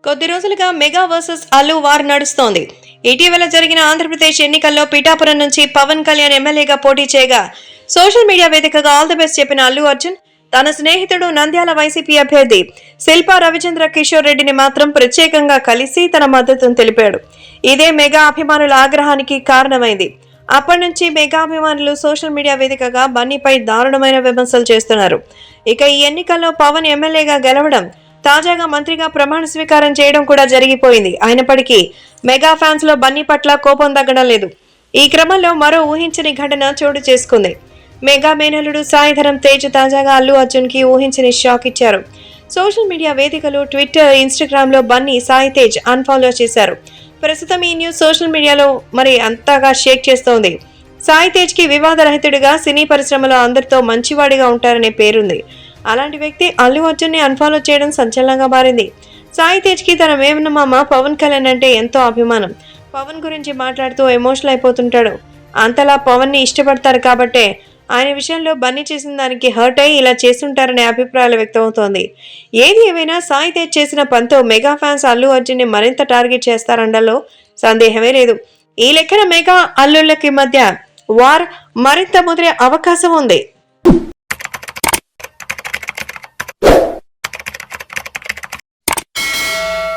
కొద్ది రోజులుగా mega versus Allu war నడుస్తోంది. ఇటీవల జరిగిన ఆంధ్రప్రదేశ్ ఎన్నికల్లో పిఠాపురం నుంచి పవన్ కళ్యాణ్ ఎమ్మెల్యేగా పోటీ చేయగా సోషల్ మీడియా వేదికగా ఆల్ ది బెస్ట్ చెప్పిన అల్లు అర్జున్ తన స్నేహితుడు నంద్యాల వైసీపీ అభ్యర్థి శిల్పా రవిచంద్ర కిషోర్ రెడ్డిని మాత్రం ప్రత్యేకంగా కలిసి తన మద్దతును తెలిపాడు. ఇదే మెగా అభిమానుల ఆగ్రహానికి కారణమైంది. అప్పటి నుంచి మెగా అభిమానులు సోషల్ మీడియా వేదికగా బన్నీపై దారుణమైన విమర్శలు చేస్తున్నారు. ఇక ఈ ఎన్నికల్లో పవన్ ఎమ్మెల్యేగా గెలవడం, తాజాగా మంత్రిగా ప్రమాణ స్వీకారం చేయడం కూడా జరిగిపోయింది. అయినప్పటికీ మెగా ఫ్యాన్స్ లో బన్నీ పట్ల కోపం తగ్గడం లేదు. ఈ క్రమంలో మరో ఊహించని ఘటన చోటు చేసుకుంది. మెగా మేనల్లుడు సాయిధరం తేజ్ తాజాగా అల్లు అర్జున్ కి ఊహించని షాక్ ఇచ్చారు. సోషల్ మీడియా వేదికలు ట్విట్టర్, ఇన్స్టాగ్రామ్ లో బన్నీ సాయి తేజ్ అన్ఫాలో చేశారు. ప్రస్తుతం ఈ న్యూస్ సోషల్ మీడియాలో అంతగా షేక్ చేస్తోంది. సాయి తేజ్ కి వివాదరహితుడిగా సినీ పరిశ్రమలో అందరితో మంచివాడిగా ఉంటారనే పేరుంది. అలాంటి వ్యక్తి అల్లు అర్జున్ ని అన్ఫాలో చేయడం సంచలనంగా మారింది. సాయి తేజ్ కి తన మేనమామ పవన్ కళ్యాణ్ అంటే ఎంతో అభిమానం. పవన్ గురించి మాట్లాడుతూ ఎమోషనల్ అయిపోతుంటాడు. అంతలా పవన్ ని ఇష్టపడతారు కాబట్టే ఆయన విషయంలో బన్నీ చేసిన దానికి హర్ట్ అయి ఇలా చేస్తుంటారనే అభిప్రాయాలు వ్యక్తమవుతోంది. ఏది ఏమైనా సాయి తేజ్ చేసిన పనితో మెగా ఫ్యాన్స్ అల్లు అర్జున్ ని మరింత టార్గెట్ చేస్తారనడంలో సందేహమే లేదు. ఈ లెక్కన మెగా అల్లుళ్ళకి మధ్య వార్ మరింత ముదిరే అవకాశం ఉంది.